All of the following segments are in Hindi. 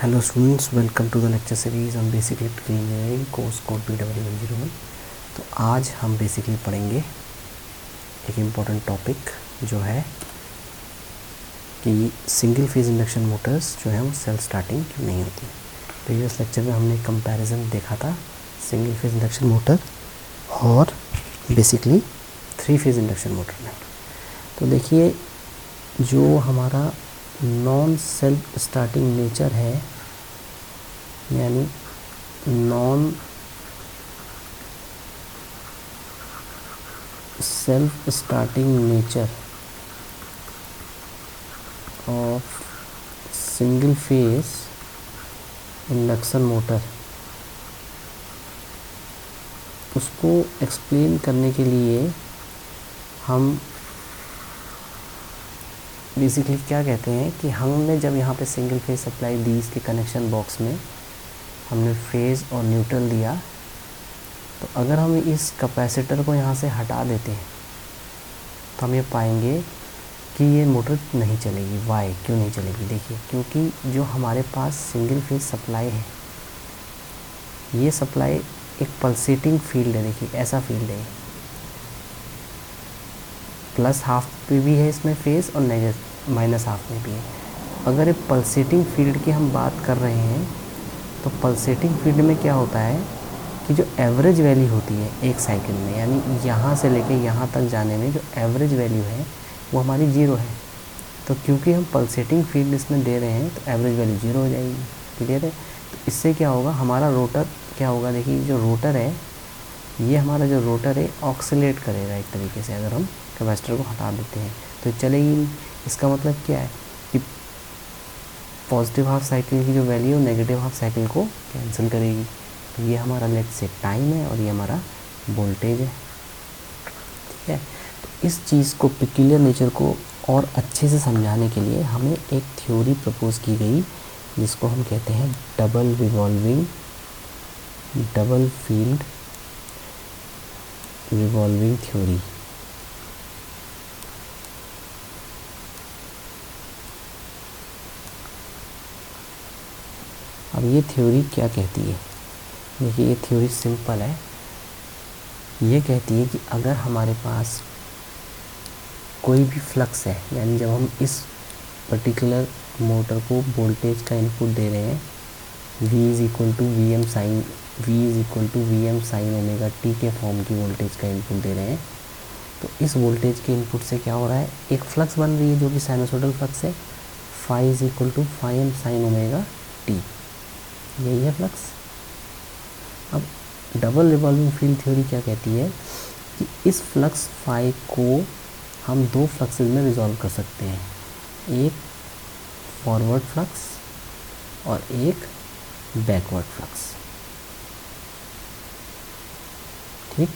Hello students, welcome to the lecture series on basic electrical engineering course code PW101। तो आज हम बेसिकली पढ़ेंगे एक इम्पॉर्टेंट टॉपिक जो है कि सिंगल फेज इंडक्शन मोटर्स जो है वो सेल्फ स्टार्टिंग क्यों नहीं होती। प्रीवियस लेक्चर में हमने कंपैरिजन देखा था सिंगल फेज इंडक्शन मोटर और बेसिकली 3 फेज इंडक्शन मोटर में। तो देखिए, जो हमारा नॉन सेल्फ स्टार्टिंग नेचर है, यानी non self starting nature of single phase induction motor, उसको एक्सप्लेन करने के लिए हम बेसिकली क्या कहते हैं कि हमने जब यहाँ पे सिंगल फेज सप्लाई दी, इसके कनेक्शन बॉक्स में हमने फेज और न्यूट्रल दिया, तो अगर हम इस कैपेसिटर को यहाँ से हटा देते हैं तो हम ये पाएंगे कि ये मोटर नहीं चलेगी। वाई क्यों नहीं चलेगी? देखिए, क्योंकि जो हमारे पास सिंगल फेज सप्लाई है, ये सप्लाई एक पल्सेटिंग फील्ड है। देखिए, ऐसा फील्ड है, प्लस हाफ पे भी है इसमें फेज और नेगेटिव माइनस हाफ में भी है। अगर ये पल्सेटिंग फील्ड की हम बात कर रहे हैं तो पल्सेटिंग फील्ड में क्या होता है कि जो एवरेज वैल्यू होती है एक साइकिल में, यानी यहाँ से लेके यहाँ तक जाने में जो एवरेज वैल्यू है वो हमारी 0 है। तो क्योंकि हम पल्सेटिंग फील्ड इसमें दे रहे हैं तो एवरेज वैल्यू 0 हो जाएगी। क्लियर है? तो इससे क्या होगा, हमारा रोटर क्या होगा, देखिए जो रोटर है, ये हमारा जो रोटर है ऑक्सीलेट करेगा एक तरीके से। अगर हम कैपेसिटर को हटा देते हैं तो चलेगी नहीं। इसका मतलब क्या है कि पॉजिटिव हाफ साइकिल की जो वैल्यू नेगेटिव हाफ साइकिल को कैंसिल करेगी। तो ये हमारा लेट्स से टाइम है और ये हमारा वोल्टेज है। ठीक है? तो इस चीज़ को, पिक्यूलियर नेचर को और अच्छे से समझाने के लिए हमें एक थ्योरी प्रपोज की गई जिसको हम कहते हैं डबल फील्ड रिवॉल्विंग थ्योरी। अब ये थ्योरी क्या कहती है? देखिए, ये थ्योरी सिंपल है। ये कहती है कि अगर हमारे पास कोई भी फ्लक्स है, यानी जब हम इस पर्टिकुलर मोटर को वोल्टेज का इनपुट दे रहे हैं, V is equal to V M sine omega T के फॉर्म की वोल्टेज का इनपुट दे रहे हैं, तो इस वोल्टेज के इनपुट से क्या हो रहा है, एक फ्लक्स बन रही है जो कि साइनसोइडल फ्लक्स है, phi is equal to phi M sine omega T. यही है फ्लक्स। अब डबल रिवॉल्विंग फील्ड थ्योरी क्या कहती है कि इस फ्लक्स फाई को हम 2 फ्लक्सेस में रिजॉल्व कर सकते हैं, एक फॉरवर्ड फ्लक्स और एक बैकवर्ड फ्लक्स। ठीक,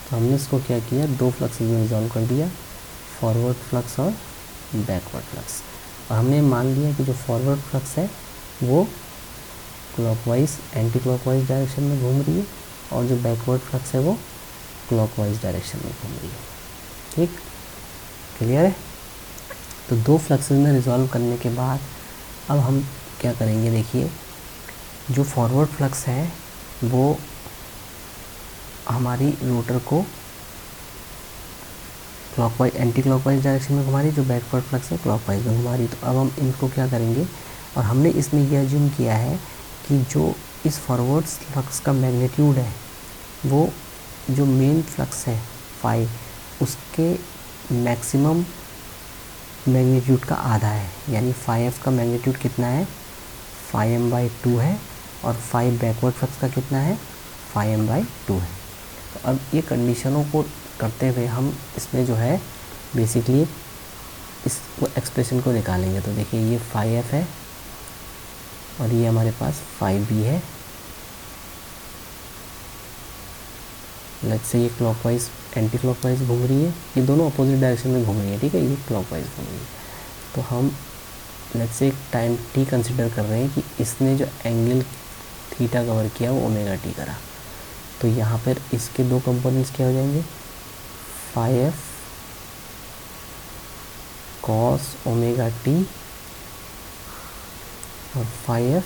तो हमने इसको क्या किया, 2 फ्लक्सेस में रिजॉल्व कर दिया, फॉरवर्ड फ्लक्स और बैकवर्ड फ्लक्स। और हमने मान लिया कि जो फॉरवर्ड फ्लक्स है वो क्लॉकवाइज एंटी क्लॉकवाइज डायरेक्शन में घूम रही है और जो बैकवर्ड फ्लक्स है वो क्लॉकवाइज डायरेक्शन में घूम रही है। ठीक, क्लियर है? तो 2 फ्लक्सेस में रिजॉल्व करने के बाद अब हम क्या करेंगे, देखिए जो फॉरवर्ड फ्लक्स है वो हमारी रोटर को क्लॉकवाइज एंटी क्लॉकवाइज डायरेक्शन में घुमा रही, जो बैकवर्ड फ्लक्स है क्लॉकवाइज में घुमा रही। तो अब हम इनको क्या करेंगे, और हमने इसमें यह अज्यूम किया है कि जो इस फॉरवर्ड फ्लक्स का मैग्नीट्यूड है वो जो मेन फ्लक्स है फाई, उसके मैक्सिमम मैग्नीट्यूड का आधा है। यानी फाई एफ का मैग्नीट्यूड कितना है, फाई एम बाई 2 है, और फाई बैकवर्ड फ्लक्स का कितना है, फाई एम बाई 2 है। तो अब ये कंडीशनों को करते हुए हम इसमें जो है बेसिकली इस एक्सप्रेशन को निकालेंगे। तो देखिए, ये फाई एफ है और ये हमारे पास फाई बी है। लेट्स से ये क्लॉकवाइज एंटी क्लॉकवाइज घूम रही है, ये दोनों अपोजिट डायरेक्शन में घूम रही है। ठीक है, ये क्लॉकवाइज घूम रही है। तो हम लेट्स से एक टाइम टी कंसिडर कर रहे हैं कि इसने जो एंगल थीटा कवर किया वो ओमेगा टी करा। तो यहाँ पर इसके 2 कंपोनेंट्स क्या हो जाएंगे, phi F cos omega T और 5f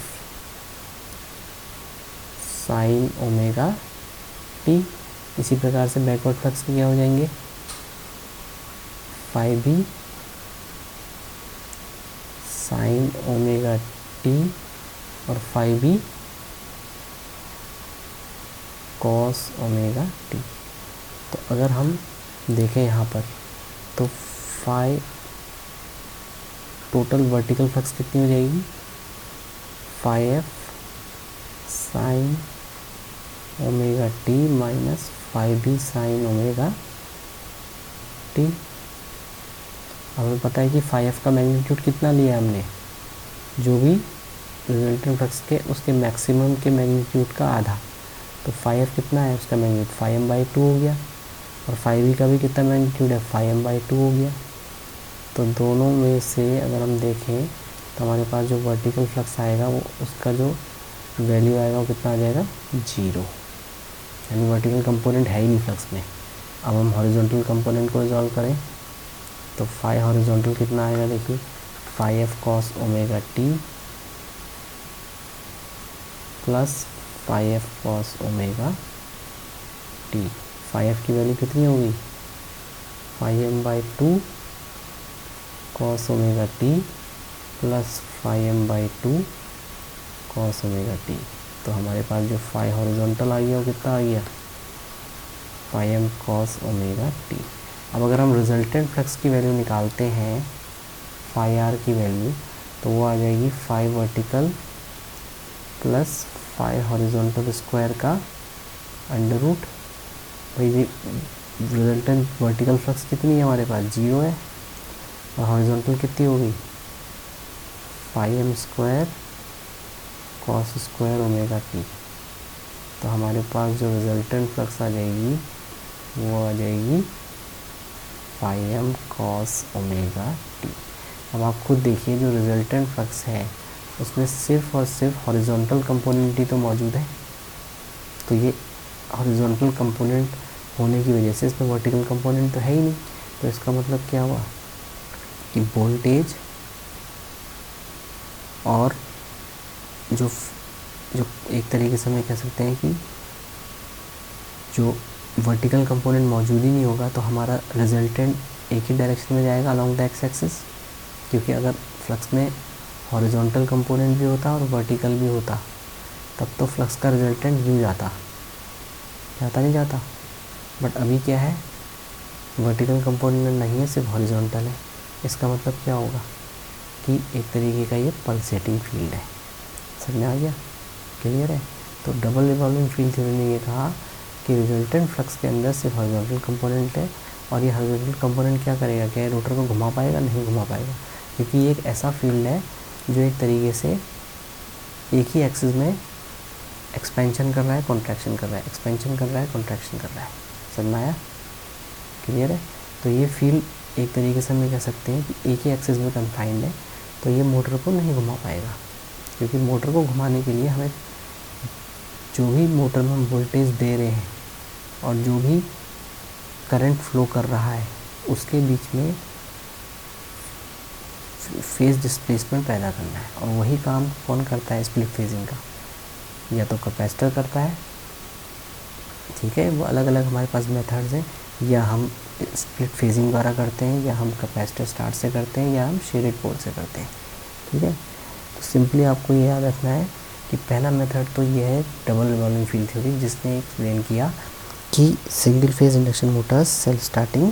साइन ओमेगा टी। इसी प्रकार से बैकवर्ड फ्लक्स के क्या हो जाएंगे, 5b साइन ओमेगा टी और 5b कॉस ओमेगा टी। तो अगर हम देखें यहाँ पर तो टोटल वर्टिकल फ्लक्स कितनी हो जाएगी, 5f sign omega T minus 5b sign omega T. हमें पता है कि 5f का मैग्नीट्यूड कितना लिया है हमने, जो भी रिजल्टेंट फ्लक्स के उसके मैक्सिमम के मैग्नीट्यूड का आधा। तो 5f कितना है, उसका मैग्नीट्यूड 5m/2 हो गया, और 5b का भी कितना मैग्नीट्यूड है, 5m/2 हो गया। तो दोनों में से अगर हम देखें तो हमारे पास जो वर्टिकल फ्लक्स आएगा वो उसका जो वैल्यू आएगा वो कितना आ जाएगा, 0, यानी वर्टिकल कंपोनेंट है ही नहीं फ्लक्स में। अब हम हॉरिजॉन्टल कंपोनेंट को रिजॉल्व करें तो 5 हॉरिजॉन्टल कितना आएगा, देखिए 5f cos omega T plus 5f cos omega T. 5f की वैल्यू कितनी होगी, 5m/2 cos omega T plus 5m/2 cos omega T. तो हमारे पास जो 5 हॉरिजॉन्टल आ गया वो कितना आ गया, 5m कॉस ओमेगा टी। अब अगर हम रिजल्टेंट फ्लक्स की वैल्यू निकालते हैं, 5r की वैल्यू, तो वो आ जाएगी 5 वर्टिकल प्लस 5 हॉरिजॉन्टल स्क्वायर का अंडर रूट। भाई रिजल्टेंट वर्टिकल फ्लक्स कितनी है हमारे पास, 0 है, और हॉरिजॉन्टल कितनी होगी, 5m square cos square omega T. तो हमारे पास जो रिजल्टेंट फ्लक्स आ जाएगी वो आ जाएगी 5m कॉस ओमेगा टी। अब आप खुद देखिए जो रिजल्टेंट फ्लक्स है उसमें सिर्फ और सिर्फ हॉरिजॉन्टल कंपोनेंट ही तो मौजूद है। तो ये हॉरिजॉन्टल कंपोनेंट होने की वजह से इसमें वर्टिकल कंपोनेंट तो है ही नहीं। तो इसका मतलब क्या हुआ कि वोल्टेज और जो एक तरीके से हम कह सकते हैं कि जो वर्टिकल कंपोनेंट मौजूद ही नहीं होगा तो हमारा रिजल्टेंट एक ही डायरेक्शन में जाएगा अलोंग द एक्स एक्सिस। क्योंकि अगर फ्लक्स में हॉरिजॉन्टल कंपोनेंट भी होता और वर्टिकल भी होता तब तो फ्लक्स का रिजल्टेंट यूँ जाता नहीं जाता। बट अभी क्या है, वर्टिकल कंपोनेंट नहीं है, सिर्फ हॉरिजॉन्टल है। इसका मतलब क्या होगा कि एक तरीके का ये पल्सेटिंग फील्ड है। समझ में आ गया, क्लियर है। तो डबल रिवॉल्विंग फील्ड थ्योरी ने ये कहा कि रिजल्टेंट फ्लक्स के अंदर सिर्फ हॉरिजॉन्टल कंपोनेंट है, और ये हॉरिजॉन्टल कंपोनेंट क्या करेगा, क्या रोटर को घुमा पाएगा, नहीं घुमा पाएगा, क्योंकि ये एक ऐसा फील्ड है जो एक तरीके से एक ही एक्सिस में एक्सपेंशन कर रहा है, कॉन्ट्रैक्शन कर रहा है, एक्सपेंशन कर रहा है, कॉन्ट्रैक्शन कर रहा है। समझ में आया, क्लियर है। तो ये फील्ड एक तरीके से हम कह सकते हैं कि एक ही एक्सिस में कन्फाइंड है, तो ये मोटर को नहीं घुमा पाएगा। क्योंकि मोटर को घुमाने के लिए हमें जो भी मोटर में हम वोल्टेज दे रहे हैं और जो भी करंट फ्लो कर रहा है उसके बीच में फेज डिस्प्लेसमेंट पैदा करना है, और वही काम कौन करता है स्प्लिट फेजिंग का, या तो कैपेसिटर करता है, ठीक है, वो अलग अलग हमारे पास मेथड्स हैं, या हम स्प्लिट फेजिंग द्वारा करते हैं, या हम कैपेसिटर स्टार्ट से करते हैं, या हम शेडेड पोल से करते हैं, ठीक है। तो सिंपली आपको ये याद रखना है कि पहला मेथड तो ये है डबल रिवॉल्विंग फील्ड थ्योरी, जिसने एक्सप्लेन किया कि single phase induction Motors self starting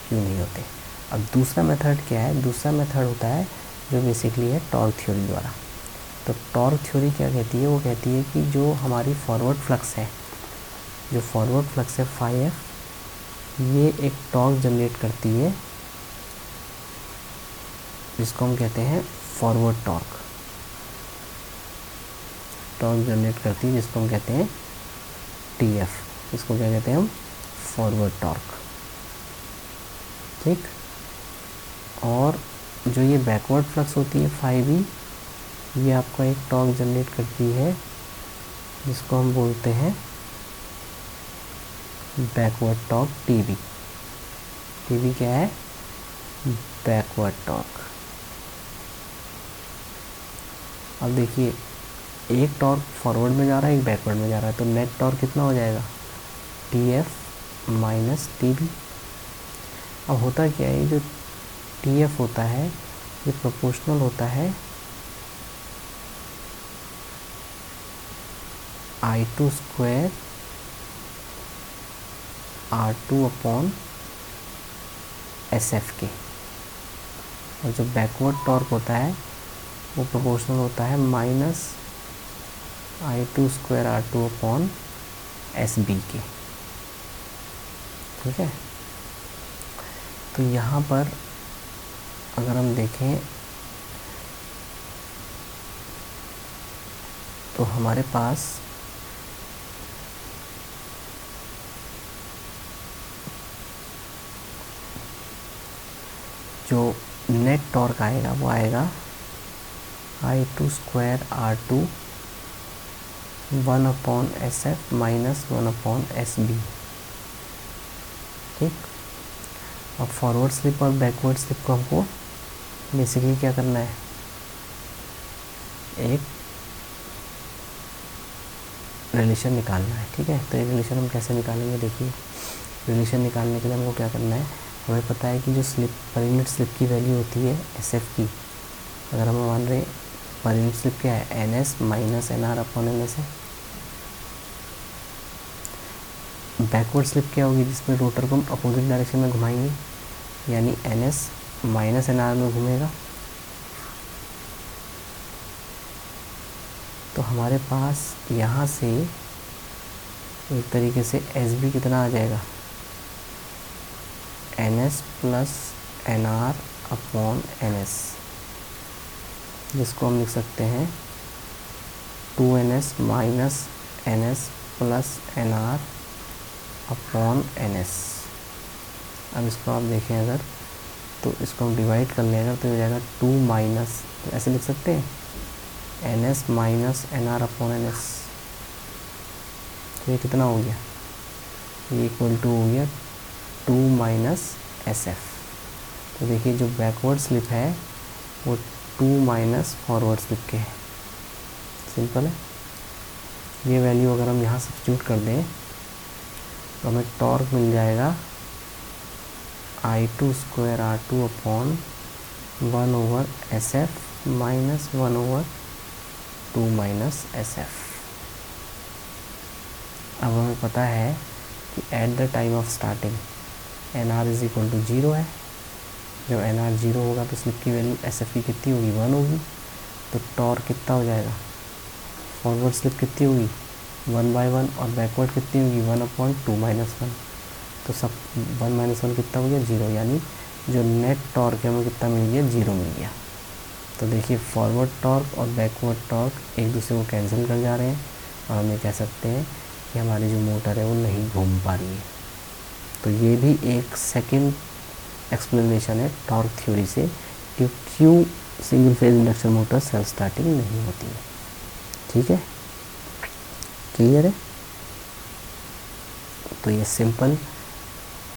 क्यों नहीं होते। अब दूसरा मेथड क्या है, दूसरा मेथड होता है जो बेसिकली है टॉर्क थ्योरी द्वारा। तो टॉर्क थ्योरी क्या कहती है, वो कहती है कि जो हमारी फॉरवर्ड फ्लक्स है, जो फॉरवर्ड फ्लक्स है 5F, ये एक टॉर्क जनरेट करती है जिसको हम कहते हैं फॉरवर्ड टॉर्क। टॉर्क जनरेट करती है जिसको हम कहते हैं TF, इसको क्या कहते हैं हम, फॉरवर्ड टॉर्क, ठीक। और जो ये बैकवर्ड फ्लक्स होती है 5E, ये आपका एक टॉर्क जनरेट करती है जिसको हम बोलते हैं बैकवर्ड टॉर्क TB। TB क्या है, बैकवर्ड टॉर्क। अब देखिए एक टॉर्क फॉरवर्ड में जा रहा है, एक बैकवर्ड में जा रहा है, तो नेट टॉर्क कितना हो जाएगा, T F minus T B. अब होता क्या है, जो टी एफ होता है ये प्रोपोर्शनल होता है I two square R two upon S F के, और जो बैकवर्ड टॉर्क होता है वो प्रोपोर्शनल होता है minus I two square R two upon S B के। ठीक है, तो यहाँ पर अगर हम देखें तो हमारे पास जो नेट टॉर्क आएगा वो आएगा I two square R two 1 upon S F minus 1 upon S B. ठीक, अब फॉरवर्ड स्लिप और बैकवर्ड स्लिप को हमको बेसिकली क्या करना है, एक रिलेशन निकालना है। ठीक है, तो ये रिलेशन हम कैसे निकालेंगे, देखिए रिलेशन निकालने के लिए हमको क्या करना है, हमें पता है कि जो स्लिप पर यूनिट स्लिप की वैल्यू होती है एस एफ की, अगर हम मान रहे पर यूनिट स्लिप क्या है, N S minus N R upon N S है। बैकवर्ड स्लिप क्या होगी, जिसमें रोटर को हम अपोजिट डायरेक्शन में घुमाएंगे, यानी N S minus N R में घूमेगा। तो हमारे पास यहाँ से एक तरीके से एस बी कितना आ जाएगा, N S plus N R upon N S, जिसको हम लिख सकते हैं 2NS minus N S plus N R upon N S. अब इसको आप देखें अगर, तो इसको हम डिवाइड कर लें अगर, तो हो जाएगा 2 माइनस, तो ऐसे लिख सकते हैं N S minus N R upon N S. तो ये कितना हो गया, ये इक्वल टू हो गया 2 माइनस एस एफ। तो देखिए जो बैकवर्ड स्लिप है वो 2 माइनस फॉरवर्ड स्लिप के है। सिंपल है, ये वैल्यू अगर हम यहाँ सब्स्टिट्यूट कर दें तो हमें टॉर्क मिल जाएगा I two square R two upon 1 over S F minus 1 over 2 minus S F. अब हमें पता है कि at the time of starting N R is equal to 0 है। जब एन आर 0 होगा तो स्लिप की वैल्यू एस एफ की कितनी होगी, 1 होगी। तो टॉर्क कितना हो जाएगा, फॉरवर्ड स्लिप कितनी होगी 1/1, और बैकवर्ड कितनी होगी 1 अपॉन 2 माइनस 1। तो सब 1 माइनस 1 कितना हो गया, 0, यानी जो नेट टॉर्क है हमें कितना मिल गया, 0 मिल गया। तो देखिए फॉरवर्ड टॉर्क और बैकवर्ड टॉर्क एक दूसरे को कैंसिल कर जा रहे हैं, और हम ये कह सकते हैं कि हमारी जो मोटर है वो नहीं घूम पा रही है। तो ये भी एक सेकंड एक्सप्लेनेशन है टॉर्क थ्योरी से कि क्यों single phase induction motor self starting नहीं होती है। ठीक है, क्लियर है। तो ये सिंपल